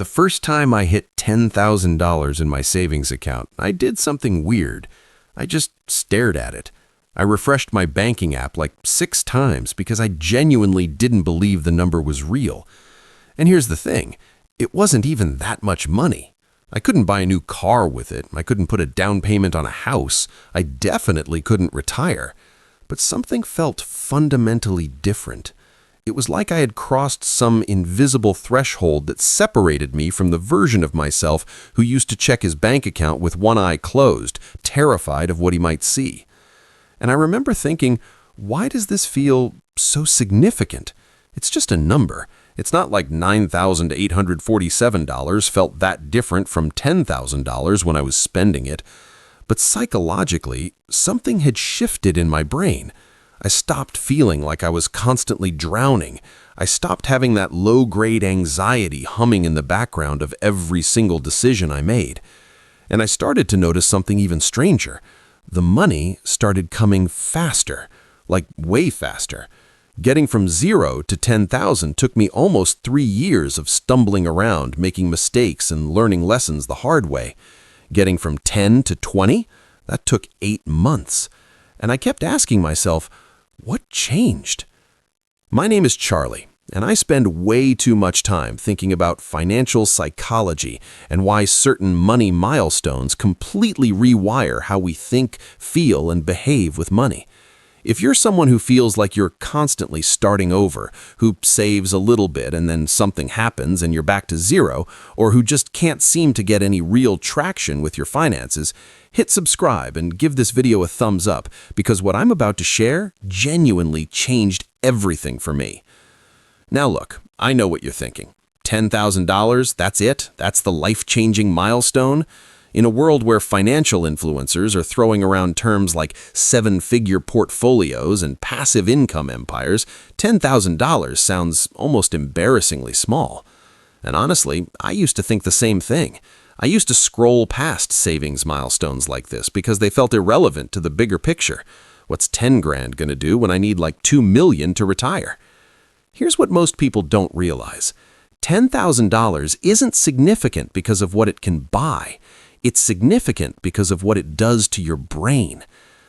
The first time I hit $10,000 in my savings account, I did something weird. I just stared at it. I refreshed my banking app like 6 times because I genuinely didn't believe the number was real. And here's the thing, it wasn't even that much money. I couldn't buy a new car with it. I couldn't put a down payment on a house. I definitely couldn't retire. But something felt fundamentally different. It was like I had crossed some invisible threshold that separated me from the version of myself who used to check his bank account with one eye closed, terrified of what he might see. And I remember thinking, why does this feel so significant? It's just a number. It's not like $9,847 felt that different from $10,000 when I was spending it. But psychologically, something had shifted in my brain. I stopped feeling like I was constantly drowning. I stopped having that low-grade anxiety humming in the background of every single decision I made. And I started to notice something even stranger. The money started coming faster, like way faster. Getting from 0 to 10,000 took me almost 3 years of stumbling around, making mistakes and learning lessons the hard way. Getting from 10 to 20, that took 8 months. And I kept asking myself, what changed? My name is Charlie, and I spend way too much time thinking about financial psychology and why certain money milestones completely rewire how we think, feel, and behave with money. If you're someone who feels like you're constantly starting over, who saves a little bit and then something happens and you're back to 0, or who just can't seem to get any real traction with your finances, hit subscribe and give this video a thumbs up because what I'm about to share genuinely changed everything for me. Now look, I know what you're thinking. $10,000, that's it? That's the life-changing milestone? In a world where financial influencers are throwing around terms like 7-figure portfolios and passive income empires, $10,000 sounds almost embarrassingly small. And honestly, I used to think the same thing. I used to scroll past savings milestones like this because they felt irrelevant to the bigger picture. What's 10 grand gonna do when I need like 2 million to retire? Here's what most people don't realize. $10,000 isn't significant because of what it can buy. It's significant because of what it does to your brain.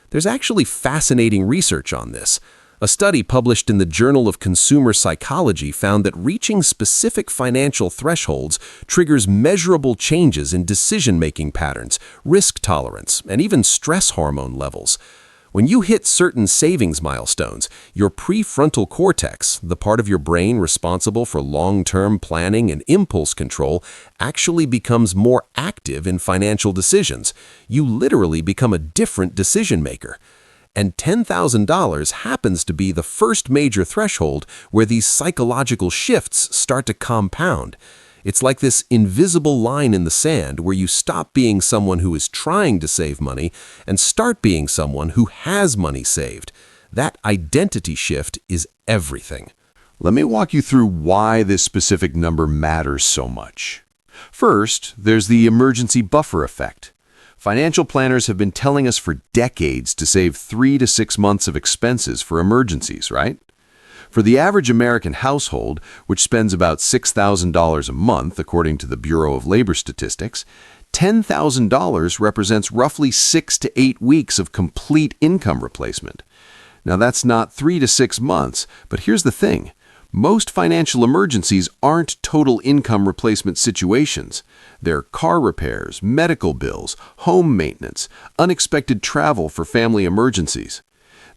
There's actually fascinating research on this. A study published in the Journal of Consumer Psychology found that reaching specific financial thresholds triggers measurable changes in decision-making patterns, risk tolerance, and even stress hormone levels. When you hit certain savings milestones, your prefrontal cortex, the part of your brain responsible for long-term planning and impulse control, actually becomes more active in financial decisions. You literally become a different decision maker. And $10,000 happens to be the first major threshold where these psychological shifts start to compound. It's like this invisible line in the sand where you stop being someone who is trying to save money and start being someone who has money saved. That identity shift is everything. Let me walk you through why this specific number matters so much. First, there's the emergency buffer effect. Financial planners have been telling us for decades to save 3 to 6 months of expenses for emergencies, right? For the average American household, which spends about $6,000 a month, according to the Bureau of Labor Statistics, $10,000 represents roughly 6 to 8 weeks of complete income replacement. Now, that's not 3 to 6 months, but here's the thing. Most financial emergencies aren't total income replacement situations. They're car repairs, medical bills, home maintenance, unexpected travel for family emergencies.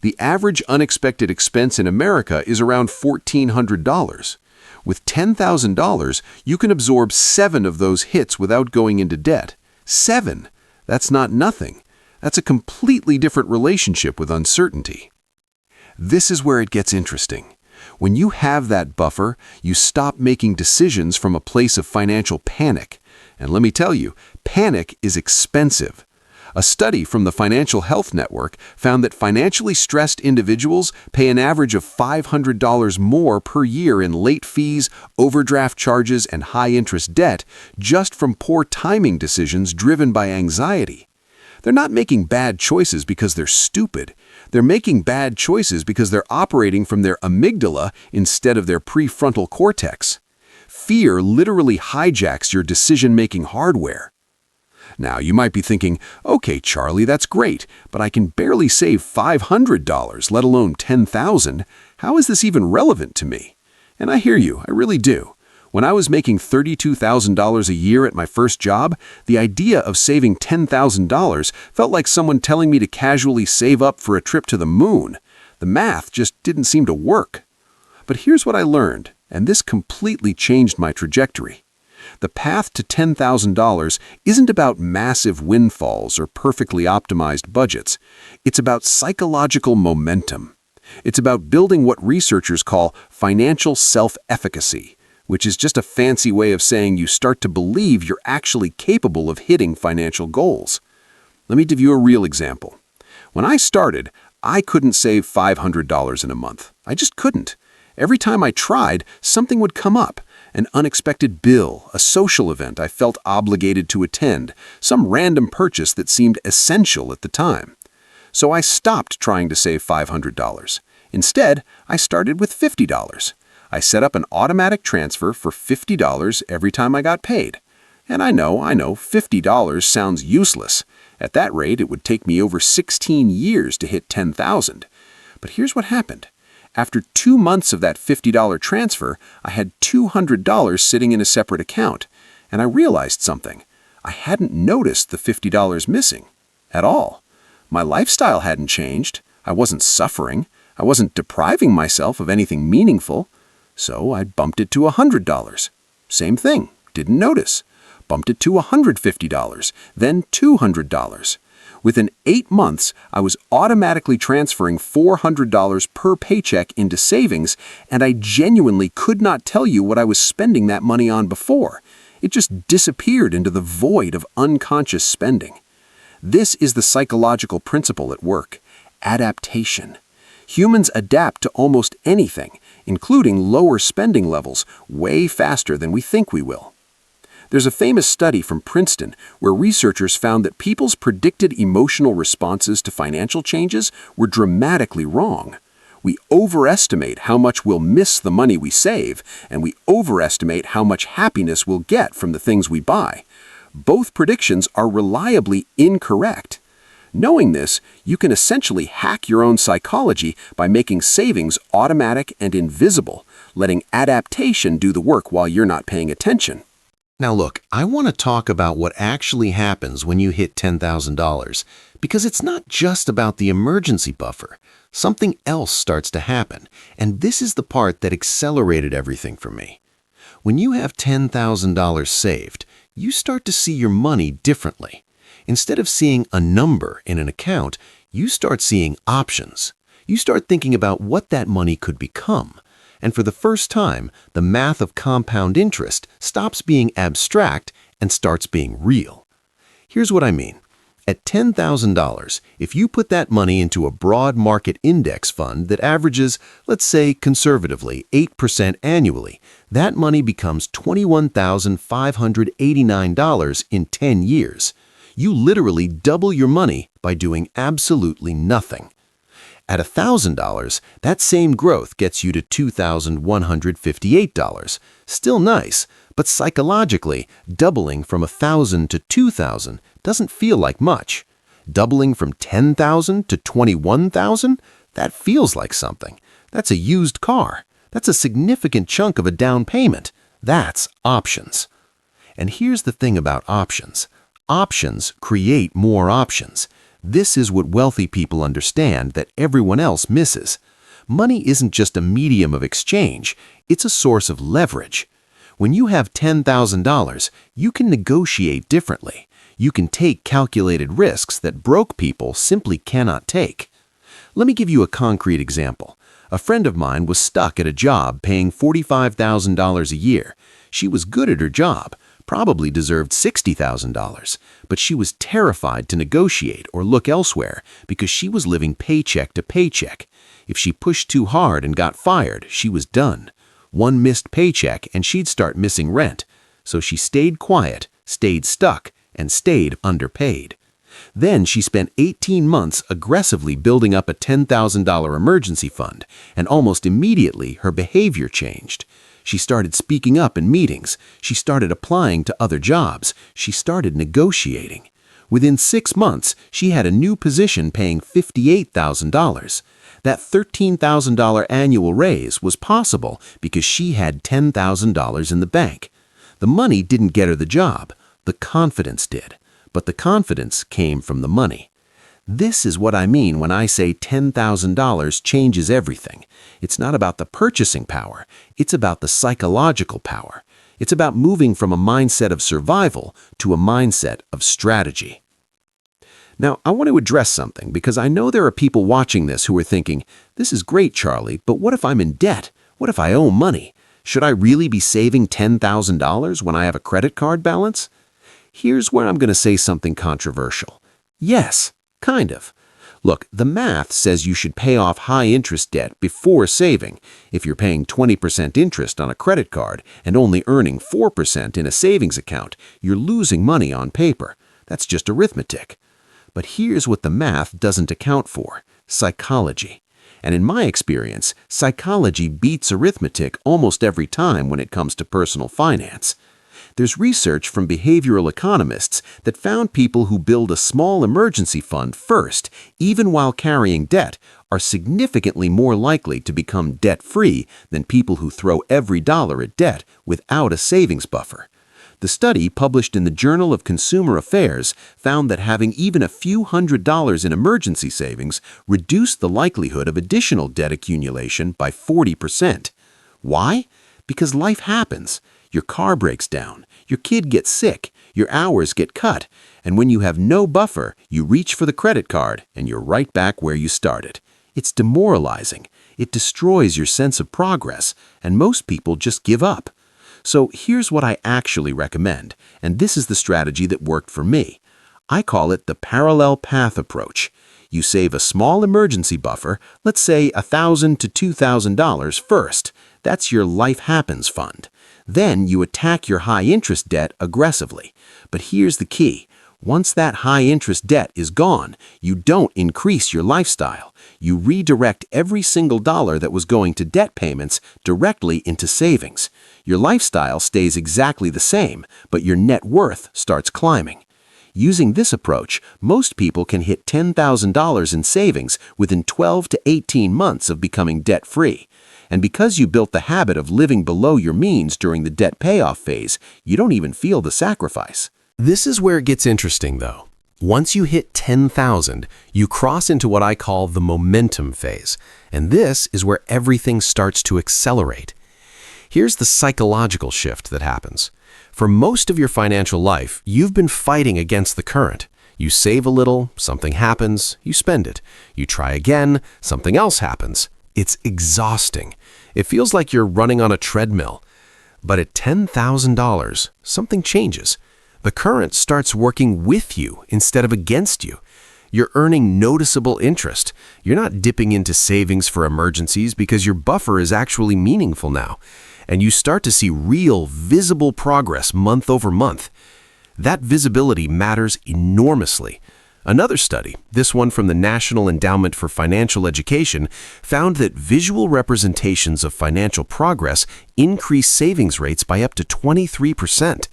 The average unexpected expense in America is around $1,400. With $10,000, you can absorb 7 of those hits without going into debt. 7! That's not nothing. That's a completely different relationship with uncertainty. This is where it gets interesting. When you have that buffer, you stop making decisions from a place of financial panic. And let me tell you, panic is expensive. A study from the Financial Health Network found that financially stressed individuals pay an average of $500 more per year in late fees, overdraft charges, and high-interest debt just from poor timing decisions driven by anxiety. They're not making bad choices because they're stupid. They're making bad choices because they're operating from their amygdala instead of their prefrontal cortex. fear literally hijacks your decision-making hardware. Now, you might be thinking, okay, Charlie, that's great, but I can barely save $500, let alone $10,000. How is this even relevant to me? And I hear you, I really do. When I was making $32,000 a year at my first job, the idea of saving $10,000 felt like someone telling me to casually save up for a trip to the moon. The math just didn't seem to work. But here's what I learned, and this completely changed my trajectory. The path to $10,000 isn't about massive windfalls or perfectly optimized budgets. It's about psychological momentum. It's about building what researchers call financial self-efficacy, which is just a fancy way of saying you start to believe you're actually capable of hitting financial goals. Let me give you a real example. When I started, I couldn't save $500 in a month. I just couldn't. Every time I tried, something would come up. An unexpected bill, a social event I felt obligated to attend, some random purchase that seemed essential at the time. So I stopped trying to save $500. Instead, I started with $50. I set up an automatic transfer for $50 every time I got paid. And I know, $50 sounds useless. At that rate, it would take me over 16 years to hit $10,000. But here's what happened. After 2 months of that $50 transfer, I had $200 sitting in a separate account. And I realized something. I hadn't noticed the $50 missing. At all. My lifestyle hadn't changed. I wasn't suffering. I wasn't depriving myself of anything meaningful. So I bumped it to $100. Same thing. Didn't notice. Bumped it to $150, then $200. Within 8 months, I was automatically transferring $400 per paycheck into savings, and I genuinely could not tell you what I was spending that money on before. It just disappeared into the void of unconscious spending. This is the psychological principle at work: adaptation. Humans adapt to almost anything, including lower spending levels, way faster than we think we will. There's a famous study from Princeton where researchers found that people's predicted emotional responses to financial changes were dramatically wrong. We overestimate how much we'll miss the money we save, and we overestimate how much happiness we'll get from the things we buy. Both predictions are reliably incorrect. Knowing this, you can essentially hack your own psychology by making savings automatic and invisible, letting adaptation do the work while you're not paying attention. Now look, I want to talk about what actually happens when you hit $10,000, because it's not just about the emergency buffer. Something else starts to happen, and this is the part that accelerated everything for me. When you have $10,000 saved, you start to see your money differently. Instead of seeing a number in an account, you start seeing options. You start thinking about what that money could become. And for the first time, the math of compound interest stops being abstract and starts being real. Here's what I mean. At $10,000, if you put that money into a broad market index fund that averages, let's say conservatively, 8% annually, that money becomes $21,589 in 10 years. You literally double your money by doing absolutely nothing. At $1,000, that same growth gets you to $2,158. Still nice, but psychologically, doubling from $1,000 to $2,000 doesn't feel like much. Doubling from $10,000 to $21,000? That feels like something. That's a used car. That's a significant chunk of a down payment. That's options. And here's the thing about options. Options create more options. This is what wealthy people understand that everyone else misses. Money isn't just a medium of exchange, it's a source of leverage. When you have $10,000, you can negotiate differently. You can take calculated risks that broke people simply cannot take. Let me give you a concrete example. A friend of mine was stuck at a job paying $45,000 a year. She was good at her job, probably deserved $60,000, but she was terrified to negotiate or look elsewhere because she was living paycheck to paycheck. If she pushed too hard and got fired, she was done. One missed paycheck and she'd start missing rent. So she stayed quiet, stayed stuck, and stayed underpaid. Then she spent 18 months aggressively building up a $10,000 emergency fund, and almost immediately her behavior changed. She started speaking up in meetings. She started applying to other jobs. She started negotiating. Within 6 months, she had a new position paying $58,000. That $13,000 annual raise was possible because she had $10,000 in the bank. The money didn't get her the job. The confidence did. But the confidence came from the money. This is what I mean when I say $10,000 changes everything. It's not about the purchasing power. It's about the psychological power. It's about moving from a mindset of survival to a mindset of strategy. Now, I want to address something because I know there are people watching this who are thinking, this is great, Charlie, but what if I'm in debt? What if I owe money? Should I really be saving $10,000 when I have a credit card balance? Here's where I'm going to say something controversial. Yes, kind of. Look, the math says you should pay off high-interest debt before saving. If you're paying 20% interest on a credit card and only earning 4% in a savings account, you're losing money on paper. That's just arithmetic. But here's what the math doesn't account for: psychology. And in my experience, psychology beats arithmetic almost every time when it comes to personal finance. There's research from behavioral economists that found people who build a small emergency fund first, even while carrying debt, are significantly more likely to become debt-free than people who throw every dollar at debt without a savings buffer. The study, published in the Journal of Consumer Affairs, found that having even a few $100s in emergency savings reduced the likelihood of additional debt accumulation by 40%. Why? Because life happens. Your car breaks down, your kid gets sick, your hours get cut, and when you have no buffer, you reach for the credit card and you're right back where you started. It's demoralizing. It destroys your sense of progress, and most people just give up. So here's what I actually recommend, and this is the strategy that worked for me. I call it the parallel path approach. You save a small emergency buffer, let's say $1,000 to $2,000 first. That's your life happens fund. Then you attack your high-interest debt aggressively. But here's the key. Once that high-interest debt is gone, you don't increase your lifestyle. You redirect every single dollar that was going to debt payments directly into savings. Your lifestyle stays exactly the same, but your net worth starts climbing. Using this approach, most people can hit $10,000 in savings within 12 to 18 months of becoming debt-free. And because you built the habit of living below your means during the debt payoff phase, you don't even feel the sacrifice. This is where it gets interesting, though. Once you hit 10,000, you cross into what I call the momentum phase, and this is where everything starts to accelerate. Here's the psychological shift that happens. For most of your financial life, you've been fighting against the current. You save a little, something happens, you spend it. You try again, something else happens. It's exhausting. It feels like you're running on a treadmill. But at $10,000, something changes. The current starts working with you instead of against you. You're earning noticeable interest. You're not dipping into savings for emergencies because your buffer is actually meaningful now. And you start to see real, visible progress month over month. That visibility matters enormously. Another study, this one from the National Endowment for Financial Education, found that visual representations of financial progress increase savings rates by up to 23%.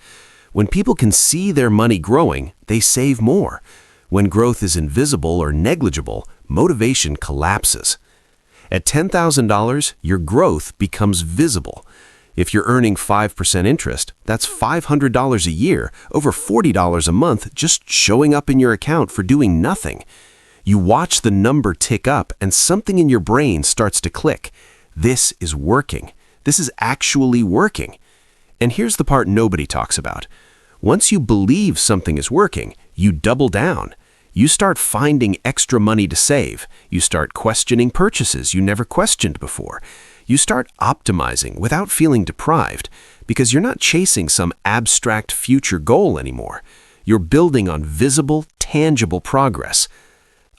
When people can see their money growing, they save more. When growth is invisible or negligible, motivation collapses. At $10,000, your growth becomes visible. If you're earning 5% interest, that's $500 a year, over $40 a month just showing up in your account for doing nothing. You watch the number tick up and something in your brain starts to click. This is working. This is actually working. And here's the part nobody talks about. Once you believe something is working, you double down. You start finding extra money to save. You start questioning purchases you never questioned before. You start optimizing without feeling deprived because you're not chasing some abstract future goal anymore. You're building on visible, tangible progress.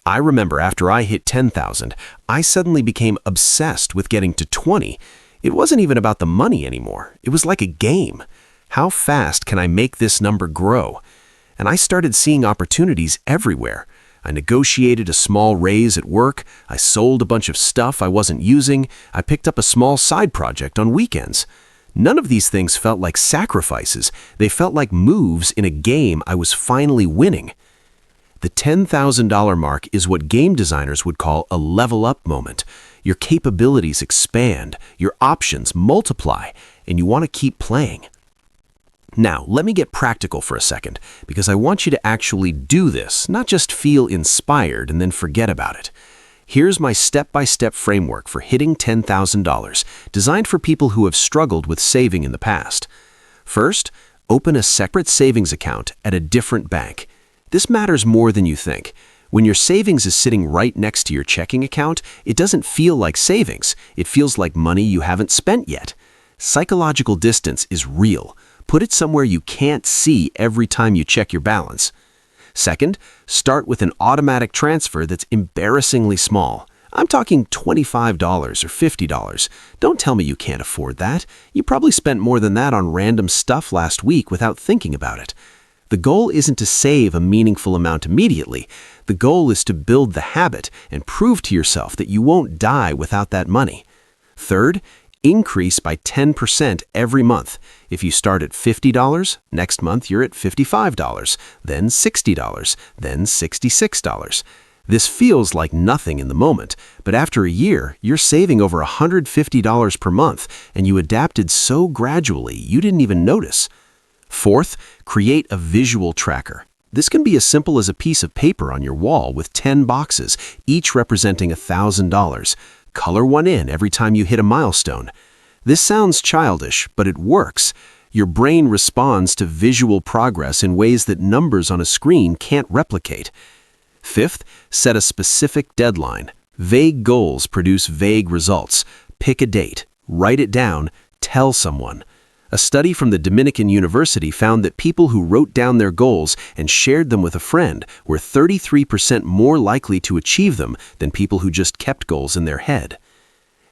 I remember after I hit 10,000, I suddenly became obsessed with getting to 20. It wasn't even about the money anymore. It was like a game. How fast can I make this number grow? And I started seeing opportunities everywhere. I negotiated a small raise at work, I sold a bunch of stuff I wasn't using, I picked up a small side project on weekends. None of these things felt like sacrifices. They felt like moves in a game I was finally winning. The $10,000 mark is what game designers would call a level up moment. Your capabilities expand, your options multiply, and you want to keep playing. Now, let me get practical for a second, because I want you to actually do this, not just feel inspired and then forget about it. Here's my step-by-step framework for hitting $10,000, designed for people who have struggled with saving in the past. First, open a separate savings account at a different bank. This matters more than you think. When your savings is sitting right next to your checking account, it doesn't feel like savings. It feels like money you haven't spent yet. Psychological distance is real. Put it somewhere you can't see every time you check your balance. Second, start with an automatic transfer that's embarrassingly small. I'm talking $25 or $50. Don't tell me you can't afford that. You probably spent more than that on random stuff last week without thinking about it. The goal isn't to save a meaningful amount immediately. The goal is to build the habit and prove to yourself that you won't die without that money. Third, increase by 10% every month. If you start at $50, next month you're at $55, then $60, then $66. This feels like nothing in the moment, but after a year, you're saving over $150 per month, and you adapted so gradually you didn't even notice. Fourth, create a visual tracker. This can be as simple as a piece of paper on your wall with 10 boxes, each representing $1,000. Color one in every time you hit a milestone. This sounds childish, but it works. Your brain responds to visual progress in ways that numbers on a screen can't replicate. Fifth, set a specific deadline. Vague goals produce vague results. Pick a date, write it down, tell someone. A study from the Dominican University found that people who wrote down their goals and shared them with a friend were 33% more likely to achieve them than people who just kept goals in their head.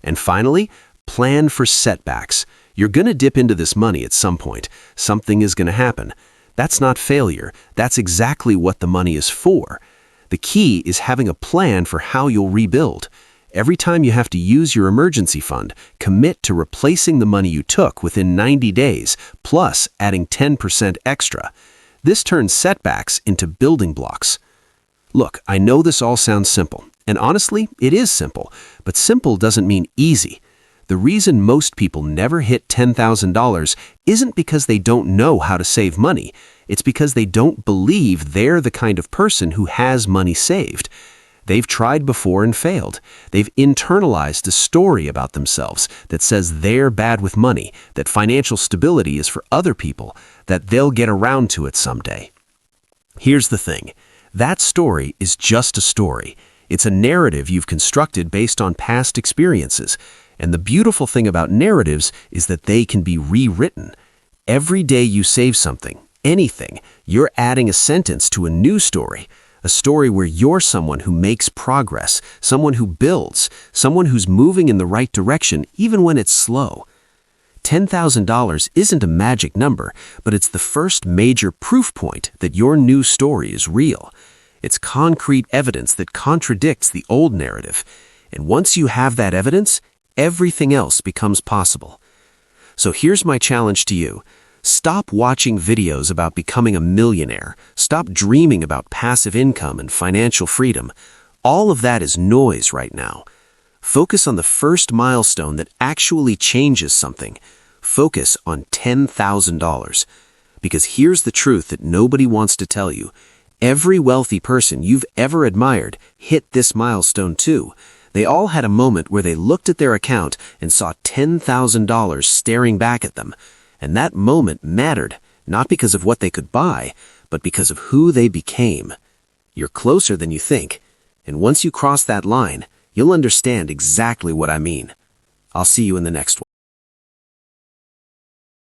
And finally, plan for setbacks. You're going to dip into this money at some point. Something is going to happen. That's not failure. That's exactly what the money is for. The key is having a plan for how you'll rebuild. Every time you have to use your emergency fund, commit to replacing the money you took within 90 days, plus adding 10% extra. This turns setbacks into building blocks. Look, I know this all sounds simple, and honestly, it is simple, but simple doesn't mean easy. The reason most people never hit $10,000 isn't because they don't know how to save money. It's because they don't believe they're the kind of person who has money saved. They've tried before and failed. They've internalized a story about themselves that says they're bad with money, that financial stability is for other people, that they'll get around to it someday. Here's the thing. That story is just a story. It's a narrative you've constructed based on past experiences. And the beautiful thing about narratives is that they can be rewritten. Every day you save something, anything, you're adding a sentence to a new story. A story where you're someone who makes progress, someone who builds, someone who's moving in the right direction even when it's slow. $10,000 isn't a magic number, but it's the first major proof point that your new story is real. It's concrete evidence that contradicts the old narrative. And once you have that evidence, everything else becomes possible. So here's my challenge to you. Stop watching videos about becoming a millionaire. Stop dreaming about passive income and financial freedom. All of that is noise right now. Focus on the first milestone that actually changes something. Focus on $10,000. Because here's the truth that nobody wants to tell you. Every wealthy person you've ever admired hit this milestone too. They all had a moment where they looked at their account and saw $10,000 staring back at them. And that moment mattered, not because of what they could buy, but because of who they became. You're closer than you think, and once you cross that line, you'll understand exactly what I mean. I'll see you in the next one.